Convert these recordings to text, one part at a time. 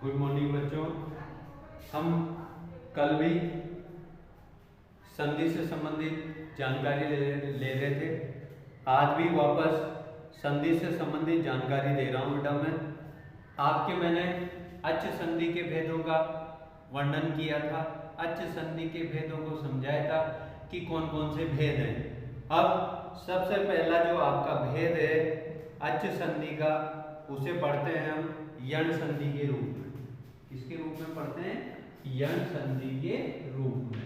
Good morning बच्चों। हम कल भी संधि से संबंधित जानकारी ले रहे थे। आज भी वापस संधि से संबंधित जानकारी दे रहा हूँ बेटा। मैंने अच् संधि के भेदों का वर्णन किया था, अच् संधि के भेदों को समझाया था कि कौन कौन से भेद हैं। अब सबसे पहला जो आपका भेद है अच् संधि का, उसे पढ़ते हैं हम यण संधि के रूप में। किसके रूप में पढ़ते हैं? यण संधि के रूप में।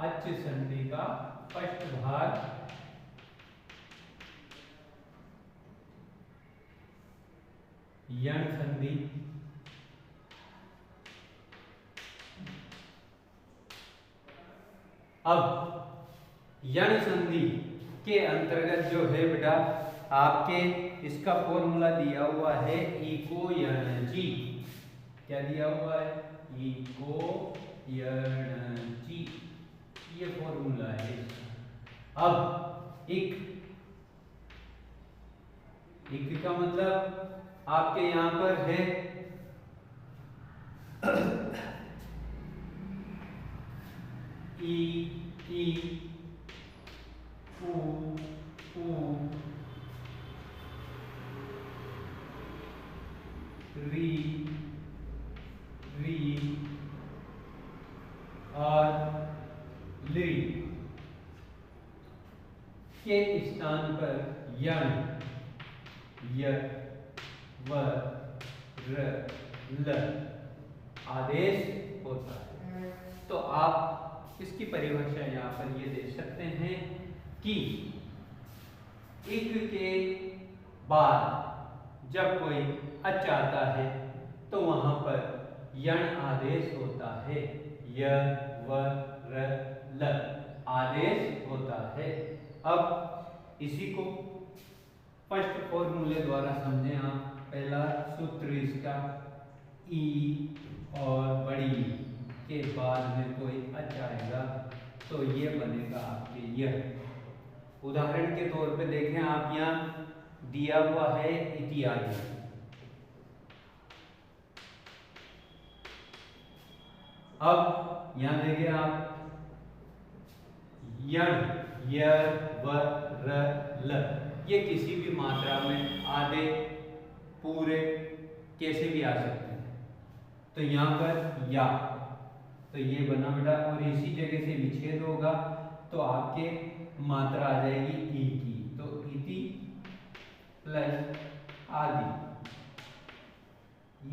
अच् संधि का फर्स्ट भाग यण संधि। अब यण संधि के अंतर्गत जो है बेटा, आपके इसका फॉर्मूला दिया हुआ है इको यण जी। क्या दिया हुआ है? इको यण जी, ये फॉर्मूला है। अब इक का मतलब आपके यहां पर है ई उ री और ली के स्थान पर यण य व र ल आदेश होता है। तो आप इसकी परिभाषा यहाँ पर ये दे सकते हैं कि इक के बाद जब कोई अच आता है तो वहां पर यण आदेश होता है। य व र ल आदेश होता है। अब इसी को फर्स्ट फॉर्मूले द्वारा समझें आप। पहला सूत्र इसका ई और बड़ी के बाद में कोई अच आएगा तो ये बनेगा आपके यह। उदाहरण के तौर पे देखें आप, यहाँ दिया हुआ है इत्यादि। अब यहां देखिए आप, यण य व र ल, ये किसी भी मात्रा में आधे पूरे कैसे भी आ सकते हैं। तो यहाँ पर या, तो ये बना बेटा, और इसी जगह से विच्छेद होगा तो आपके मात्रा आ जाएगी ई की। तो इति प्लस आदि,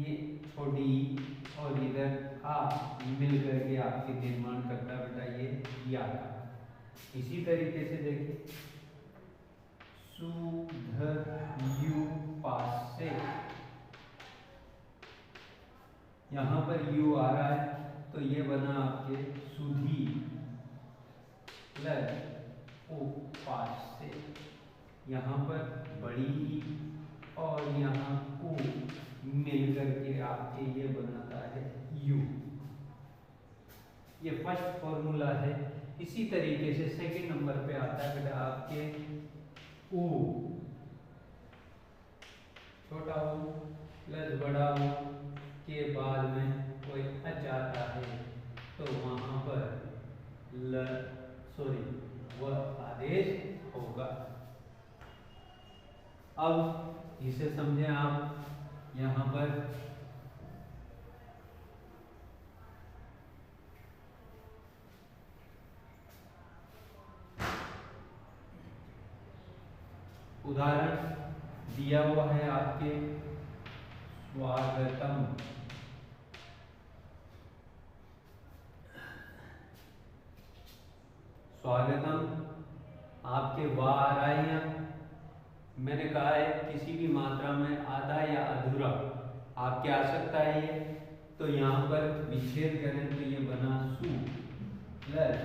ये छोटी और इधर आ मिल करके आपके निर्माण करता बेटा ये या का। इसी तरीके से देखिए सुध यू पास से, यहां पर यू आ रहा है तो ये बना आपके सुधी प्लस उपास से, यहाँ पर बड़ी ई और यहाँ उ मिल करके आपके ये बनाता है यू। ये फर्स्ट फॉर्मूला है। इसी तरीके से सेकंड नंबर पे आता है बेटा आपके उ, छोटा उ प्लस बड़ा उ के बाद में कोई अच आता है तो वहां पर वह आदेश होगा। अब इसे समझें आप। यहां पर उदाहरण दिया हुआ है आपके स्वागतम। स्वागतम आपके वाह आ रहा है। यहाँ मैंने कहा है किसी भी मात्रा में आधा या अधूरा आपके आ सकता है ये। तो यहाँ पर विच्छेद करें तो ये बना सु प्लस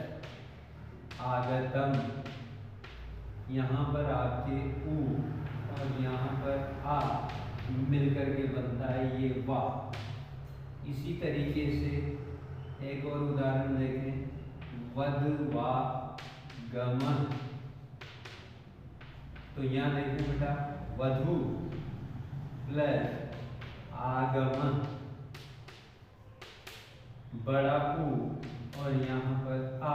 आगतम, यहाँ पर आपके उ और यहाँ पर आ मिल करके बनता है ये वाह। इसी तरीके से एक और उदाहरण देखें, वध वा गमन। तो यहाँ देखिए बेटा, वधु प्लस आगमन बड़ा ऊ और यहाँ पर आ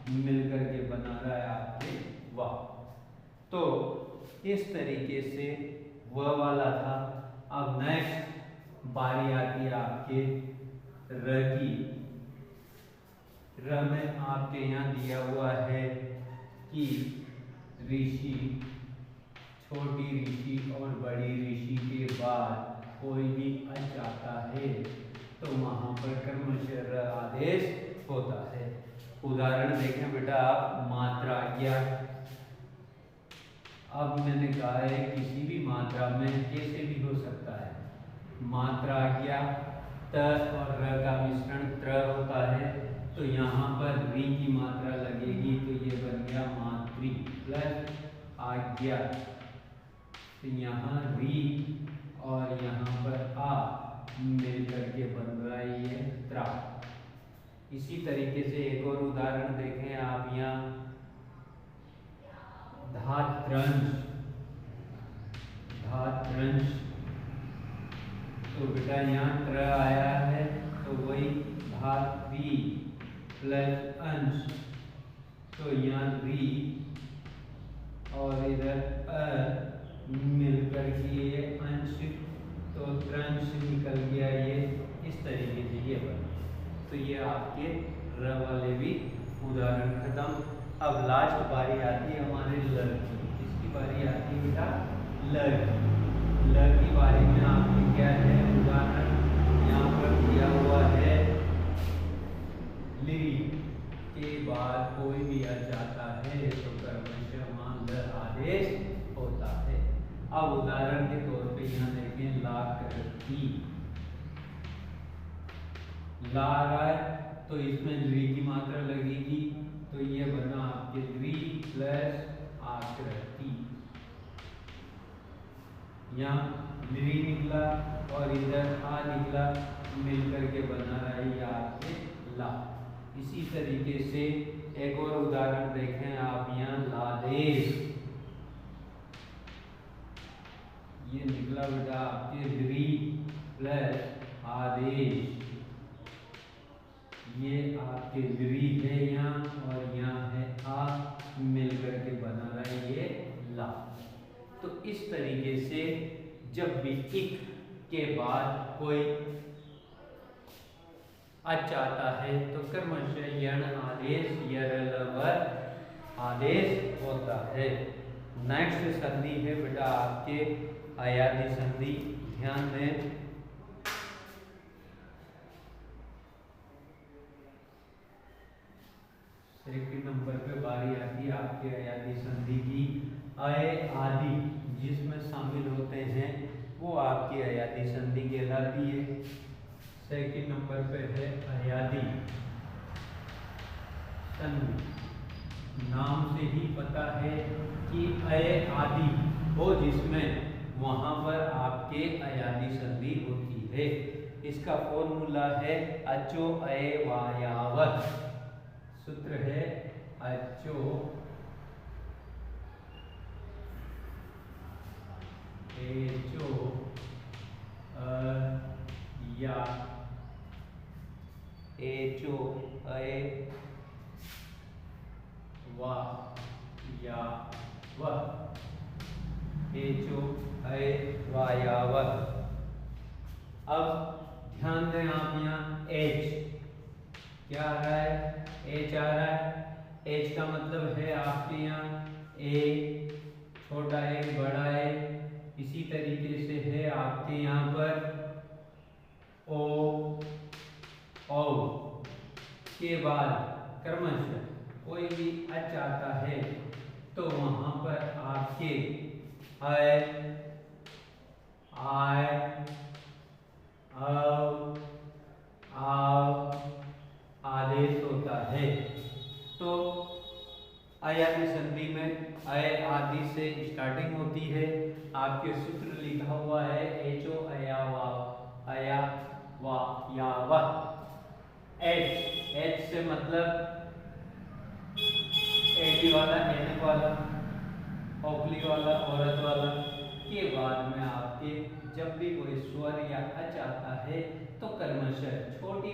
मिलकर के बना रहा है आपके वाह। तो इस तरीके से वह वाला था। अब नेक्स्ट बारी आती है आपके र की। र में आपके यहाँ दिया हुआ है कि ऋषि, छोटी ऋषि और बड़ी ऋषि के बाद कोई भी अच आता है तो वहां पर कर्मशः र आदेश होता है। उदाहरण देखें बेटा आप, मात्रा आज्ञा। अब मैंने कहा है किसी भी मात्रा में कैसे भी हो सकता है। मात्रा आज्ञा त और र का मिश्रण त्र होता है, तो यहाँ पर री की मात्रा लगेगी तो ये बन गया मातृ प्लस आज्ञा। तो यहाँ री और यहाँ पर आ मिलकर के बन रहा है ये त्रा। इसी तरीके से एक और उदाहरण देखें आप, यहाँ धात्रंश। धात्रंश तो बेटा यहाँ त्र आया है तो वही धात्री प्लस अंश, तो यहाँ री और इधर अ मिलकर के ये अंश, तो त्रंश निकल गया ये। इस तरीके से ये बना। तो ये आपके र वाले भी उदाहरण खत्म। अब लास्ट बारी आती है हमारे ल की। इसकी बारी आती है बेटा ल की। ल की बारी में आपके क्या है उदाहरण, यहाँ पर दिया हुआ है ली के बाद कोई भी आ जाता है तो कर्मशः वहां ल आदेश होता है। अब उदाहरण के तौर पे यहाँ देखें लाकृति। ला आ रहा है तो इसमें ली की मात्रा लगेगी, तो ये बना आपके ली प्लस आकृति। यहाँ ली निकला और इधर आ निकला, मिलकर के बना रहा है ये आपके ला। इसी तरीके से एक और उदाहरण देखें आप, यहाँ लादेश। ये निकला बेटा आपके ली प्लस आदेश। ये आपके ली है यहाँ और यहाँ है आ, मिलकर के बना रहा है ये ला। तो इस तरीके से जब भी इक के बाद कोई अच आता है तो कर्मशः यण आदेश यरलवर आदेश होता है। नेक्स्ट संधि है बेटा आपके अयादि संधि। ध्यान दें, सेकंड नंबर पे बारी आती है आपके अयादि संधि की। अय आदि जिसमें शामिल होते हैं वो आपकी अयादि संधि कहलाती है। सेकंड नंबर पे है अयादि संधि। नाम से ही पता है कि अय आदि हो जिसमें वहां पर आपके अयादि संधि होती है। इसका फॉर्मूला है अचो अय वायावत। सूत्र है अचो एचो या एचो अय वा या व एचो अय वायावत। अब ध्यान दें आप, यहाँ एच क्या आ रहा है, एच आ रहा है। एच का मतलब है आपके यहाँ ए, छोटा ए बड़ा ए। इसी तरीके से है आपके यहाँ पर ओ, औ के बाद क्रमशः कोई भी अच आता है तो वहां पर आपके अय, आय, अव, आव आदेश होता है। तो अयादि संधि में अय आदि से स्टार्टिंग होती है। आपके सूत्र लिखा हुआ है एचो अया वा, अया वा या वा। एच, एच से मतलब एडी वाला, एनक वाला, ओखली वाला, औरत वाला। के बाद में आपके जब भी कोई स्वर या अच आता है तो कर्मशः छोटी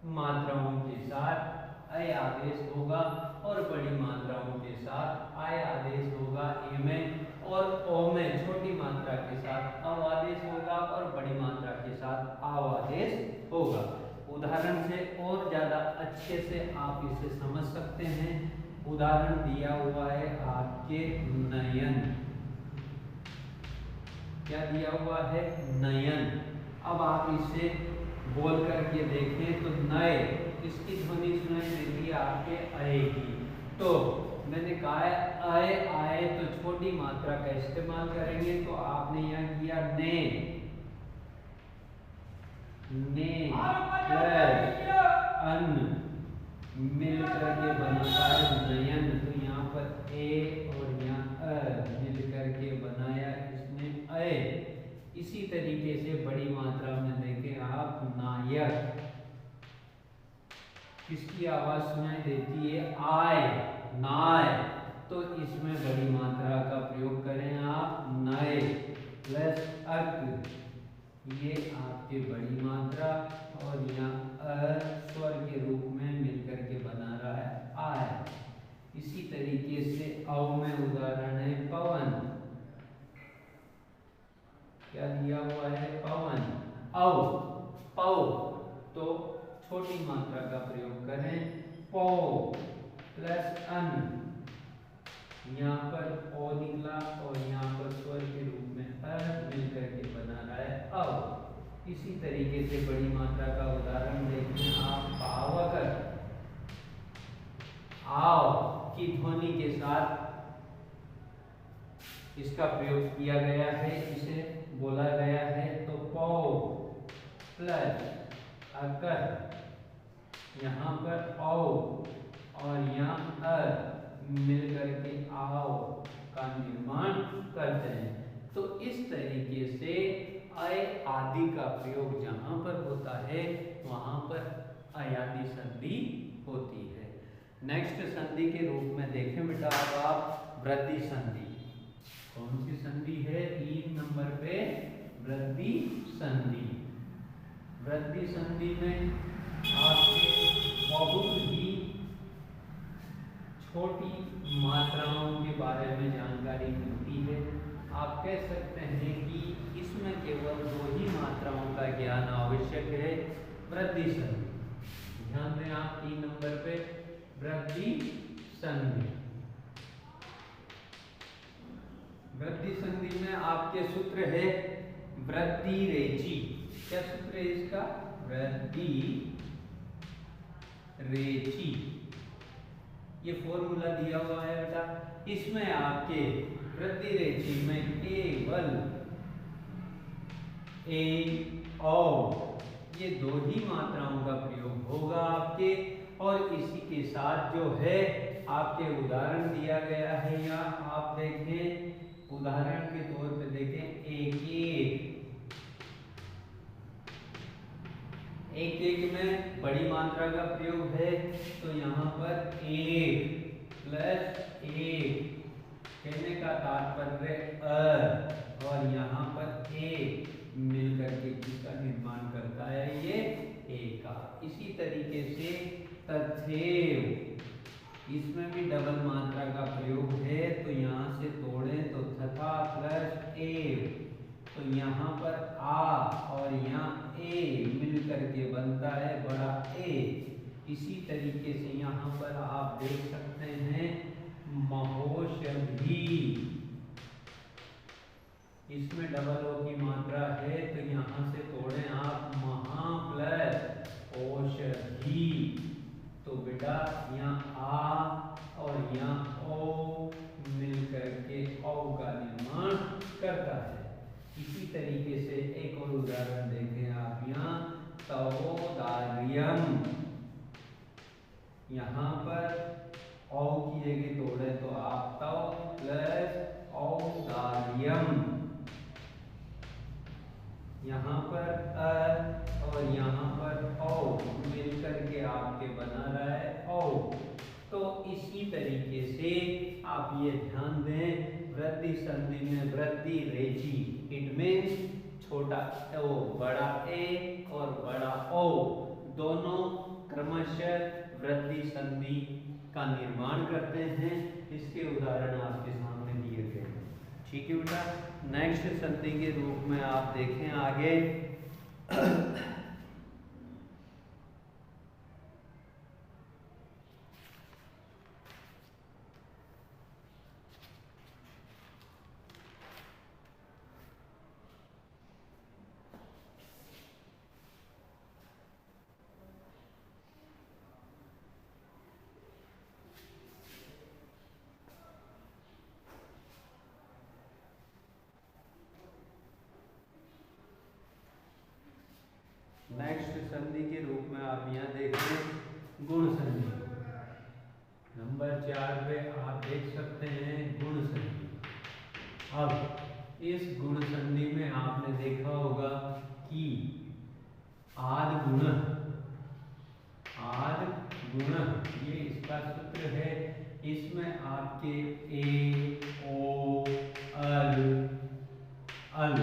मात्राओं के साथ अय आदेश होगा और बड़ी मात्राओं के साथ आय आदेश होगा ए में, और ओ में छोटी मात्रा के साथ अव आदेश होगा और बड़ी मात्रा के साथ आव आदेश होगा। उदाहरण से और ज्यादा अच्छे से आप इसे समझ सकते हैं। उदाहरण दिया हुआ है आपके नयन, क्या दिया हुआ है? नयन। अब आप इसे बोल करके देखें तो नए, इसकी ध्वनि सुनाई देती है आपके अय की। तो मैंने कहा है अय आए तो छोटी मात्रा का इस्तेमाल करेंगे, तो आपने यहाँ किया ने, प्लस अन मिल करके बनता है नयन। तो यहाँ पर ए और यहाँ अ मिल करके बनाया इसने अय। इसी तरीके से बड़ी मात्रा में देखें आप नायक, किसकी आवाज सुनाई देती है? आय, नाय। तो इसमें बड़ी मात्रा का प्रयोग करें आप नए, प्लस अक, ये आपके बड़ी मात्रा, और यहाँ स्वर के रूप में मिलकर के बना रहा है आय। इसी तरीके से अव में उदाहरण है पवन, क्या दिया हुआ है? पवन। अव, पौ, तो छोटी मात्रा का प्रयोग करें पौ, प्लस अन, यहाँ पर ओ निकला और यहाँ पर स्वर के रूप में मिलकर के बना रहा है अव। इसी तरीके से बड़ी मात्रा का उदाहरण देखें आप पावक, आव की ध्वनि के साथ इसका प्रयोग किया गया है, इसे बोला गया है। तो पौ प्लस अकर, यहाँ पर औ और यहाँ मिल करके आओ का निर्माण करते हैं। तो इस तरीके से अय आदि का प्रयोग जहाँ पर होता है वहाँ पर अयादि संधि होती है। नेक्स्ट संधि के रूप में देखें बेटा अब आप वृद्धि संधि। कौन सी संधि है? 3 नंबर पे वृद्धि संधि। वृद्धि संधि में आपके बहुत ही छोटी मात्राओं के बारे में जानकारी मिलती है। आप कह सकते हैं कि इसमें केवल 2 ही मात्राओं का ज्ञान आवश्यक है। वृद्धि संधि, ध्यान दें आप 3 नंबर पे वृद्धि संधि। वृद्धि संधि में आपके सूत्र है वृद्धि रेची। क्या सूत्र है इसका? वृद्धि रेची, ये फॉर्मूला दिया हुआ है बेटा। इसमें आपके वृद्धि रेची में केवल ए औ ये 2 ही मात्राओं का प्रयोग होगा आपके। और इसी के साथ जो है आपके उदाहरण दिया गया है, या आप देखें उदाहरण के तौर पे देखें एक में बड़ी मात्रा का प्रयोग है। तो यहाँ पर एक प्लस एक कहने का तात्पर्य और यहाँ पर एक मिलकर के किसका निर्माण करता है? ये एक का। इसी तरीके से तथैव, इसमें भी डबल मात्रा का प्रयोग है। तो यहाँ से तोड़ें तो तथा प्लस एव, तो यहाँ पर आ और यहाँ ए मिल करके बनता है बड़ा ए। इसी तरीके से यहाँ पर आप देख सकते हैं महोषधि, इसमें डबल ओ की मात्रा है। तो यहाँ से तोड़ें आप महा प्लस औषधि, तो बेटा यहाँ आ और यहाँ ओ मिल करके औ का निर्माण करता है। इसी तरीके से एक और उदाहरण देखें आप, यहाँ तवोदार्यम, यहाँ पर औ की जगह तोड़े तो आप तव प्लस औदार्यम, यहाँ पर और यहाँ पर औ मिल करके आपके बना रहा है औ। तो इसी तरीके से आप ये ध्यान दें, वृद्धि संधि में वृद्धि रेची, इट मीन्स छोटा ओ बड़ा ए और बड़ा ओ दोनों क्रमशः वृद्धि संधि का निर्माण करते हैं। इसके उदाहरण आपके सामने दिए गए हैं। ठीक है बेटा, नेक्स्ट संधि के रूप में आप देखें आगे नेक्स्ट संधि के रूप में आप यहाँ देखें गुण संधि। नंबर 4 पे आप देख सकते हैं गुण संधि। अब इस गुण संधि में आपने देखा होगा कि आद गुण ये इसका सूत्र है। इसमें आपके ए ओ अल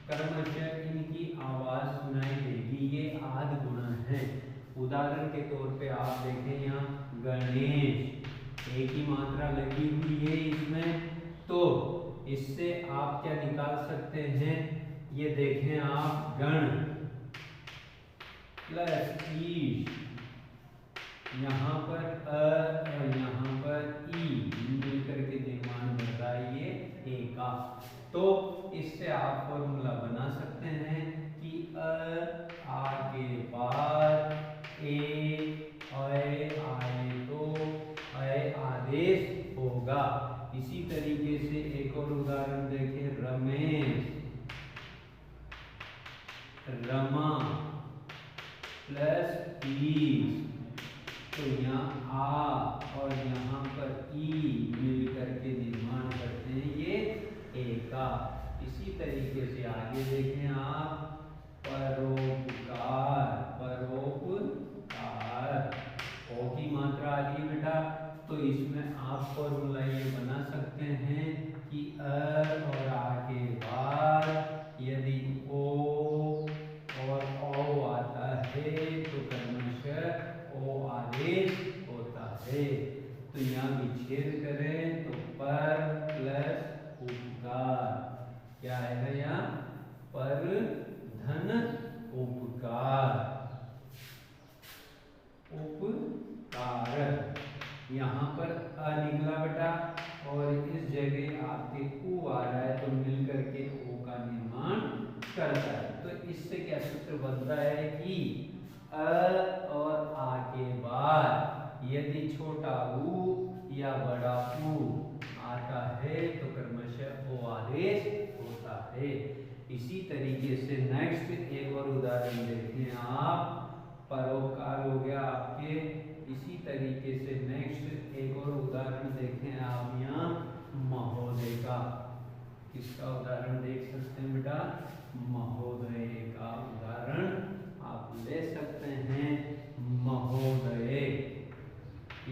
क्रमशः इनकी आवाज सुनाई देगी। ये आद गुण है। उदाहरण के तौर पे आप देखें यहाँ गणेश, एक ही मात्रा लगी हुई है इसमें, तो इससे आप क्या निकाल सकते हैं, ये देखें आप गण प्लस ईश, यहाँ पर अ और यहाँ पर ई मिलकर के निर्माण बन रहा है ये ए का। तो इससे आप फॉर्मूला बना सकते हैं कि अ आगे बाद ए आए तो अय आदेश होगा। इसी तरीके से एक और उदाहरण देखें रमेश, रमा प्लस ईश, तो यहाँ आ और यहाँ पर ई मिल करके निर्माण करते हैं ये ए का। इसी तरीके से आगे देखें आप परोपकार, ओ की मात्रा आ गई बेटा, तो इसमें आप फॉर्मूला ये बना सकते हैं कि अ और आगे बाद यदि ओ और औ आता है तो क्रमशः ओ आदेश होता है। तो यहाँ विच्छेद करें तो पर प्लस उपकार क्या आएगा, यहाँ पर धन उपकार, यहाँ पर अ निकला बेटा और इस जगह आपके उ आ रहा है तो मिलकर के ओ का निर्माण करता है। तो इससे क्या सूत्र बनता है कि अ और आ के बाद यदि छोटा उ या बड़ा उ आता है तो क्रमशः ओ आदेश होता है। इसी तरीके से नेक्स्ट एक और उदाहरण देखें आप, परोपकार हो गया आपके। इसी तरीके से नेक्स्ट एक और उदाहरण देखें आप यहाँ महोदय का। किसका उदाहरण देख सकते हैं बेटा, महोदय का उदाहरण आप ले सकते हैं। महोदय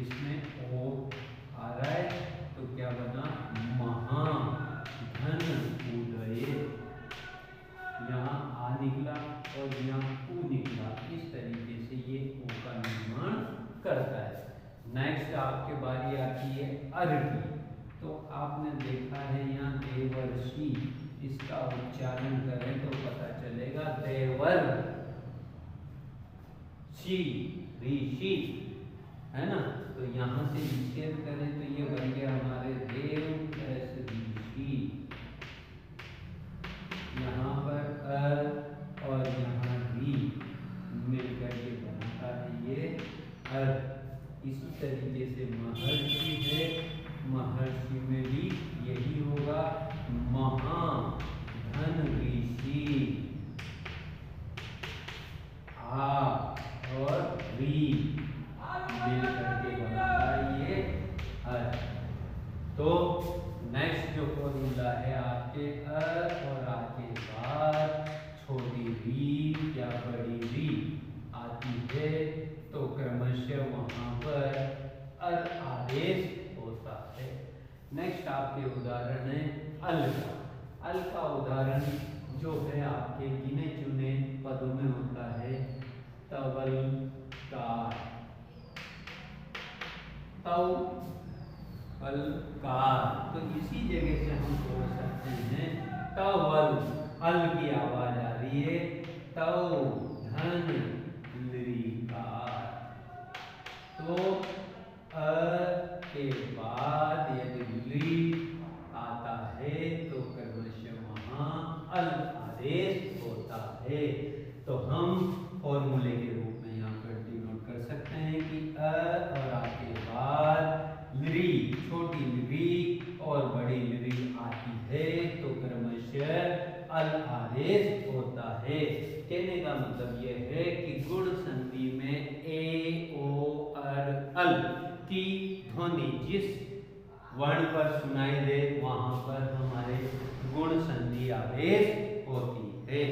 इसमें ओ आ रहा है तो क्या बना, महा धन उदय, यहाँ आ निकला और यहाँ उ निकला। इस तरीके से ये ओ का निर्माण करता है। नेक्स्ट आपके बारी आती है अर की। तो आपने देखा है यहाँ देवर्षि, इसका उच्चारण करें तो पता चलेगा देवर शी ऋषि, है ना। तो यहाँ से विच्छेद करें तो ये बन गया हमारे देव प्लस ऋषि, यहाँ पर अ और यहाँ री मिलकर के बनता है ये अर। इसी तरीके से महर्षि है, महर्षि में भी यही होगा, महा धन ऋषि, आ और री मिल करके बनता है ये अर। तो नेक्स्ट जो फॉर्मूला है आपके अ और आ के बाद छोटी री या बड़ी री आती है तो क्रमशः वहां पर अर आदेश होता है। नेक्स्ट आपके उदाहरण है अल का। अल का उदाहरण जो है आपके गिने चुने पदों में होता है, तवल, कार, तवलकार। तो इसी जगह से हम बोल सकते हैं तवल, अल की आवाज आ रही है, तव धन लृकार। तो अ के बाद यदि ली आता है तो क्रमशः वहां अल आदेश होता है। तो हम फॉर्मूले के रूप में यहाँ पर डिनोट कर सकते हैं कि अ और आ के बाद लृ, छोटी लृ और बड़ी लृ आती है तो क्रमशः अल आदेश होता है। कहने का मतलब यह है कि गुण संधि में ए, ओ, अल की ध्वनि जिस वर्ण पर सुनाई दे वहां पर हमारे गुण संधि आदेश होती है।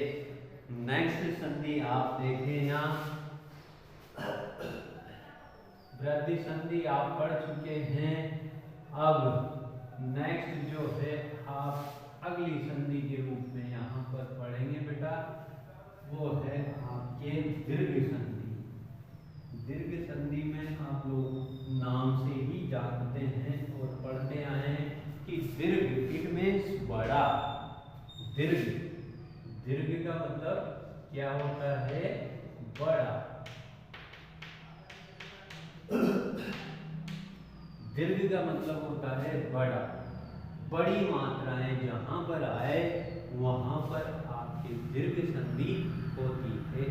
नेक्स्ट संधि आप देखें यहाँ वृद्धि संधि आप पढ़ चुके हैं। अब नेक्स्ट जो है आप अगली संधि के रूप में यहाँ पर पढ़ेंगे बेटा, वो है आपके दीर्घ संधि। दीर्घ संधि में आप लोग नाम से ही जानते हैं और पढ़ते आए हैं कि दीर्घ इट मीन्स बड़ा। दीर्घ, दीर्घ का मतलब क्या होता है? बड़ा। दीर्घ का मतलब होता है बड़ा। बड़ी मात्राएं जहां पर आए वहां पर आपकी दीर्घ संधि होती है।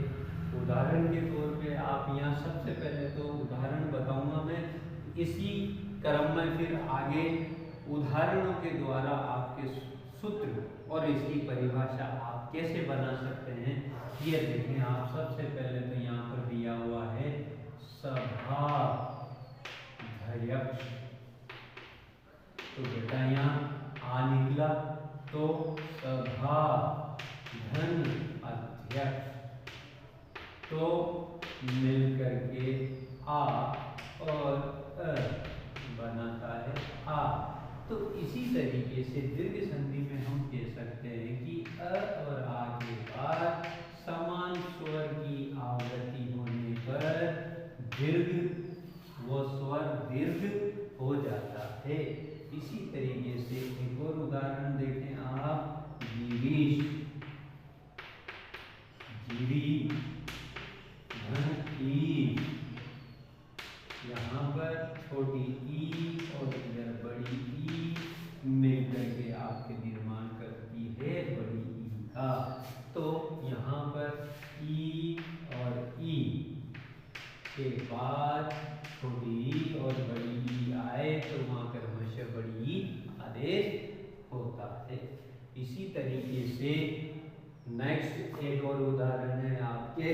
उदाहरण के तौर पे आप यहाँ सबसे पहले तो उदाहरण बताऊंगा मैं, इसी क्रम में फिर आगे उदाहरणों के द्वारा आपके सूत्र और इसकी परिभाषा आप कैसे बना सकते हैं ये देखें। आप सबसे पहले तो यहाँ पर दिया हुआ है सभाध्यक्ष। तो बेटा यहाँ आ निकला तो सभा धन अध्यक्ष, तो मिल करके आ और अ बनाता है आ। तो इसी तरीके से दीर्घ संधि में हम कह सकते हैं कि अ और आ के बाद समान स्वर की आवृत्ति होने पर दीर्घ, वो स्वर दीर्घ हो जाता है। इसी तरीके से एक और उदाहरण देखें आप, गिरीश, गिरी धन ई, यहाँ पर छोटी ई और इधर बड़ी ई मिलकर के आपके निर्माण करती है बड़ी ई का। तो यहाँ पर ई और ई के बाद छोटी ई और बड़ी ई आए तो वहां क्रमशः बड़ी ई आदेश होता है। इसी तरीके से नेक्स्ट एक और उदाहरण है आपके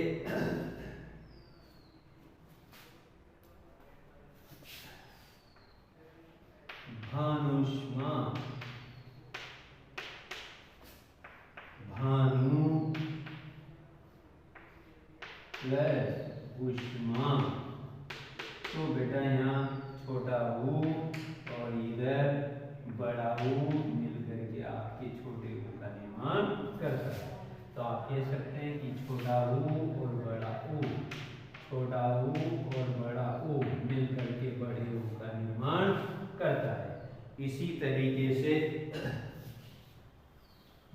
भानुष्मान, भानु प्लस उष्मा। तो बेटा यहाँ छोटा ऊ और इधर बड़ा ऊ मिलकर के आपके छोटे ऊ का निर्माण करता है। तो आप कह सकते हैं कि छोटा ऊ और बड़ा ऊ, छोटा ऊ और बड़ा ऊ मिलकर के बड़े ऊ का निर्माण करता है। इसी तरीके से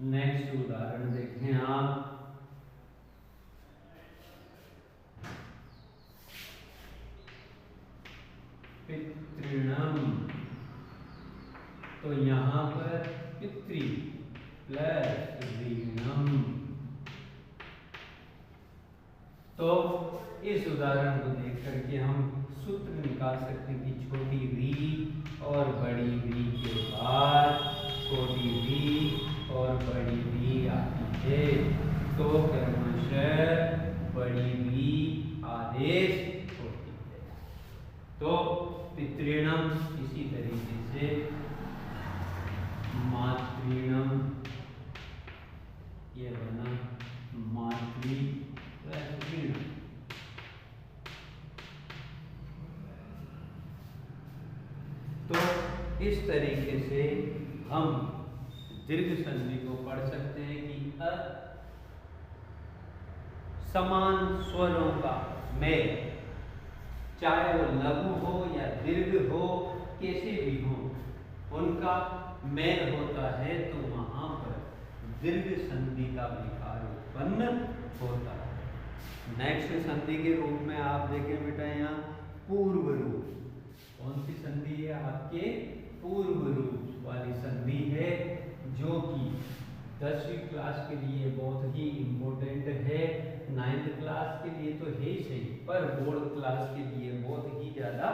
नेक्स्ट उदाहरण देखें आप, पितृणम। तो यहाँ पर पितृ प्लस ऋणम। तो इस उदाहरण को देख करके हम सूत्र निकाल सकते हैं कि छोटी री और बड़ी री के बाद छोटी री और बड़ी री आती है तो क्रमशः बड़ी री आदेश होती है। तो पितृणम इसी तरीके से मातृणम, ये बना मातृ प्लस ऋण। तो इस तरीके से हम दीर्घ संधि को पढ़ सकते हैं कि समान स्वरों का मेल चाहे वो लघु हो या दीर्घ हो, कैसे भी हो, उनका मेल होता है तो वहां पर दीर्घ संधि का विकार उत्पन्न होता है। नेक्स्ट संधि के रूप में आप देखें बेटा यहाँ पूर्व रूप। कौन सी संधि है आपके? पूर्व रूप वाली संधि है, जो कि 10वीं क्लास के लिए बहुत ही इम्पोर्टेंट है। 9th क्लास के लिए तो है ही सही, पर बोर्ड क्लास के लिए बहुत ही ज्यादा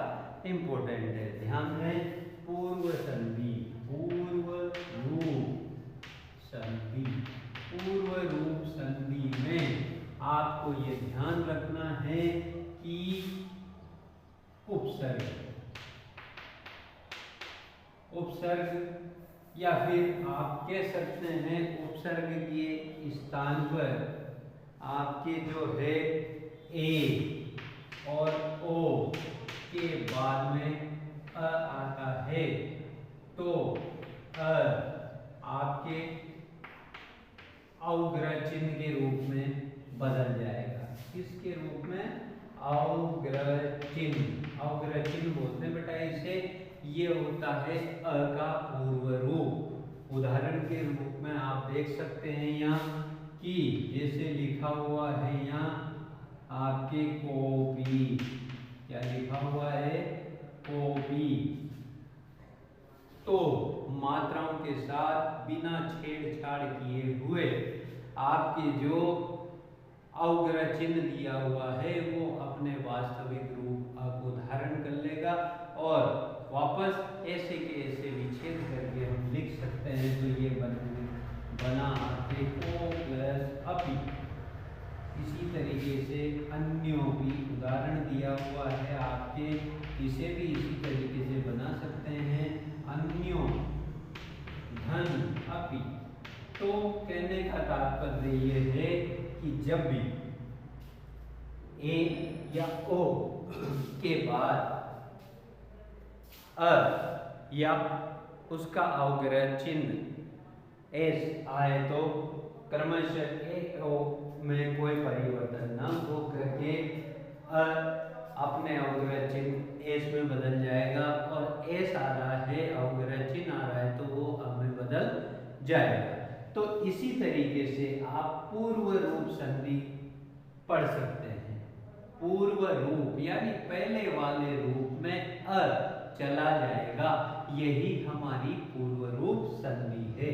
इम्पोर्टेंट है। ध्यान दें, पूर्व संधि, पूर्व रूप संधि। पूर्व रूप संधि में आपको ये ध्यान रखना है कि उपसर्ग, उपसर्ग या फिर आप कह सकते हैं उपसर्ग के स्थान पर आपके जो है ए और ओ के बाद में अ आता है, तो अ आपके अवग्रह चिन्ह के रूप में बदल जाएगा। किसके रूप में? अवग्रह चिन्ह। अवग्रह चिन्ह बोलते हैं बेटा इसे। ये होता है अ का पूर्व रूप। उदाहरण के रूप में आप देख सकते हैं यहाँ कि जैसे लिखा हुआ है यहाँ आपके कॉपी, क्या लिखा हुआ है? कॉपी। तो मात्राओं के साथ बिना छेड़छाड़ किए हुए आपके जो अवग्रह चिन्ह दिया हुआ है वो अपने वास्तविक रूप को धारण कर लेगा और वापस ऐसे के ऐसे विच्छेद करके हम लिख सकते हैं। तो ये बना आपके ओ प्लस अपि। इसी तरीके से अन्यों भी उदाहरण दिया हुआ है आपके, इसे भी इसी तरीके से बना सकते हैं। अन्यों धन अपि। तो कहने का तात्पर्य ये है कि जब भी ए या ओ के बाद अ या उसका अवग्रह चिन्ह एस आए तो क्रमशः ए ओ में कोई परिवर्तन न हो करके अ अपने अवग्रह चिन्ह एस में बदल जाएगा, और एस आ रहा है, अवग्रह चिन्ह आ रहा है, तो वो अ में बदल जाएगा। तो इसी तरीके से आप पूर्व रूप संधि पढ़ सकते हैं। पूर्व रूप यानी पहले वाले रूप में अ चला जाएगा, यही हमारी पूर्व रूप संधि है।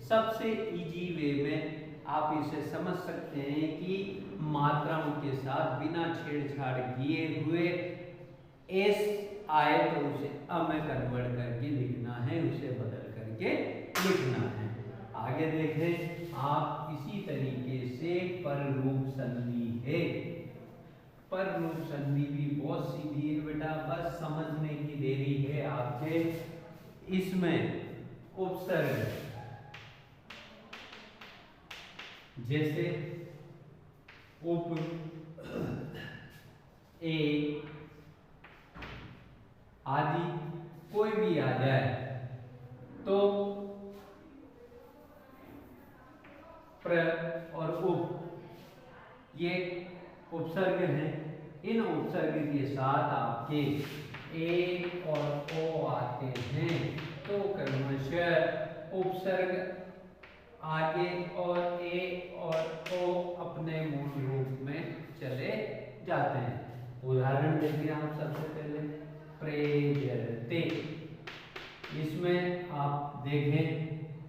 सबसे इजी वे में आप इसे समझ सकते हैं कि मात्राओं के साथ बिना छेड़छाड़ किए हुए एस आए तो उसे अ में कन्वर्ट करके लिखना है, उसे बदल करके लिखना है। आगे देखें आप, इसी तरीके से पर रूप संधि है। पर रूप संधि भी बहुत सीधी है बेटा, बस समझने की देरी है आपके। इसमें उपसर्ग जैसे उप, ए आदि कोई भी आ जाए तो प्र और उप ये उपसर्ग हैं। इन उपसर्ग के साथ आपके ए और ओ आते हैं, तो क्रमशः उपसर्ग आगे और ए और ओ अपने मूल रूप में चले जाते हैं। उदाहरण देखिए आप सबसे पहले प्रेजते। इसमें आप देखें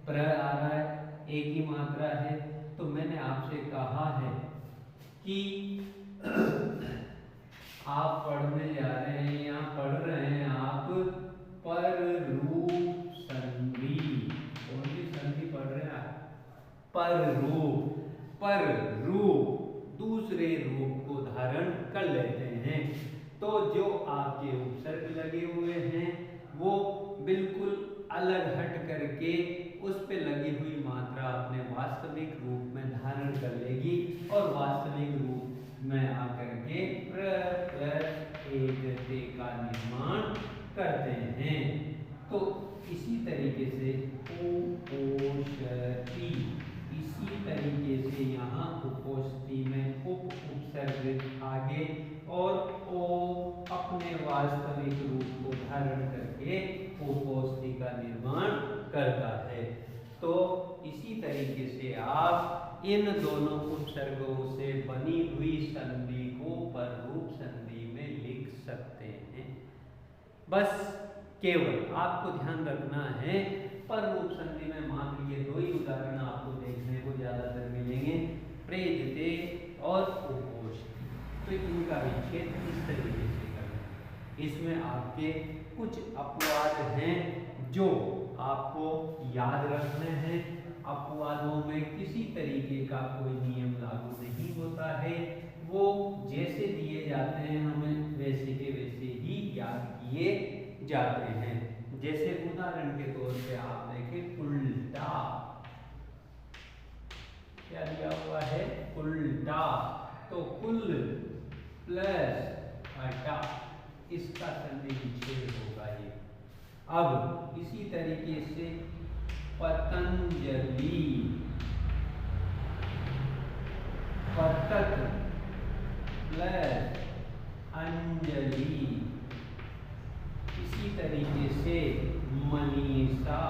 प्र आ रहा है, एक ही मात्रा है, तो मैंने आपसे कहा है कि आप पढ़ने जा रहे हैं, यहाँ पढ़ रहे हैं आप पर रूप संधि। कौन सी संधि पढ़ रहे हैं आप? पर रूप। पर रूप दूसरे रूप को धारण कर लेते हैं, तो जो आपके उपसर्ग लगे हुए हैं वो बिल्कुल अलग हट करके उस पे लगी हुई मात्रा अपने वास्तविक रूप में धारण कर लेगी और वास्तविक रूप में आकर के प्र प्लस एक ते का निर्माण करते हैं। तो इसी तरीके से उपोषति, इसी तरीके से यहाँ उपोषति में उप उपसर्ग आगे और ओ अपने इन दोनों उपसर्गों से बनी हुई संधि को पररूप संधि में लिख सकते हैं। बस केवल आपको ध्यान रखना है, पररूप संधि में मात्र ये दो ही उदाहरण आपको देखने को ज्यादातर मिलेंगे, प्रेजते और उपोष। तो इनका विच्छेद इस तरीके से करना है। इसमें आपके कुछ अपवाद हैं जो आपको याद रखने हैं। अपवादों में किसी तरीके का कोई नियम लागू नहीं होता है, वो जैसे दिए जाते हैं हमें वैसे के वैसे ही याद किए जाते हैं। जैसे उदाहरण के तौर पे आप देखें, उल्टा, क्या दिया हुआ है, उल्टा, तो कुल प्लस अटा, इसका संधि विच्छेद होगा ये। अब इसी तरीके से पतंजलि, पतत प्लस अंजलि, इसी तरीके से मनीषा,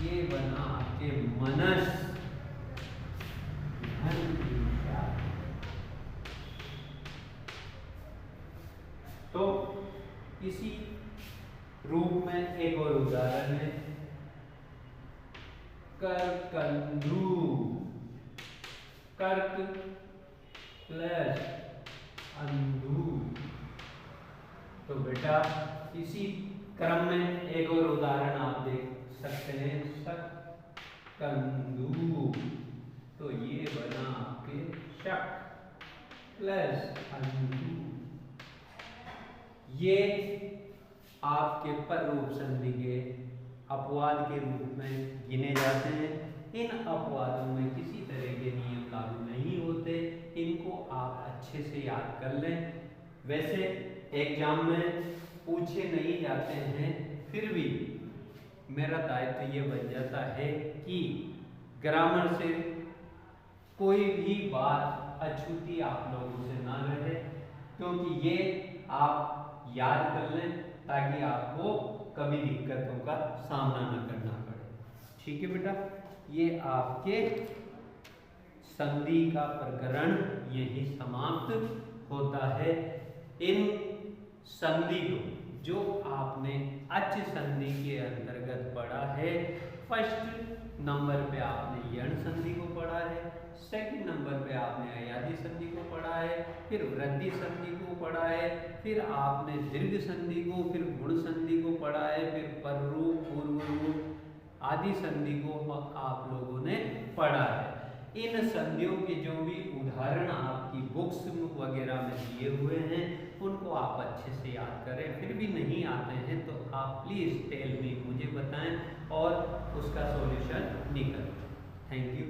ये बना आपके मनस, धनीषा। तो इसी रूप में एक और उदाहरण है, करकंदू, कर्क प्लस अंधु। तो बेटा इसी क्रम में एक और उदाहरण आप देख सकते हैं, शकंदू, तो ये बना आपके शक प्लस अंधु। ये आपके पररूप संधि के अपवाद के रूप में गिने जाते हैं। इन अपवादों में किसी तरह के नियम लागू नहीं होते, इनको आप अच्छे से याद कर लें। वैसे एग्जाम में पूछे नहीं जाते हैं, फिर भी मेरा दायित्व ये बन जाता है कि ग्रामर से कोई भी बात अछूती आप लोगों से ना रहे, क्योंकि ये आप याद कर लें ताकि आपको कभी दिक्कतों का सामना न करना पड़े। ठीक है बेटा, ये आपके संधि का प्रकरण यही समाप्त होता है। इन संधि को जो आपने अच संधि के अंतर्गत पढ़ा है, फर्स्ट नंबर पे आपने यण संधि को पढ़ा है, सेकंड नंबर पे आपने अयादी संधि को पढ़ा है, फिर वृद्धि संधि को पढ़ा है, फिर आपने दीर्घ संधि को, फिर गुण संधि को पढ़ा है, फिर पररूप, पूर्वरूप आदि संधि को आप लोगों ने पढ़ा है। इन संधियों के जो भी उदाहरण आपकी बुक्स वगैरह में दिए हुए हैं, उनको आप अच्छे से याद करें। फिर भी नहीं आते हैं तो आप प्लीज़ टेल मी, मुझे बताएं और उसका सॉल्यूशन निकल। Thank you.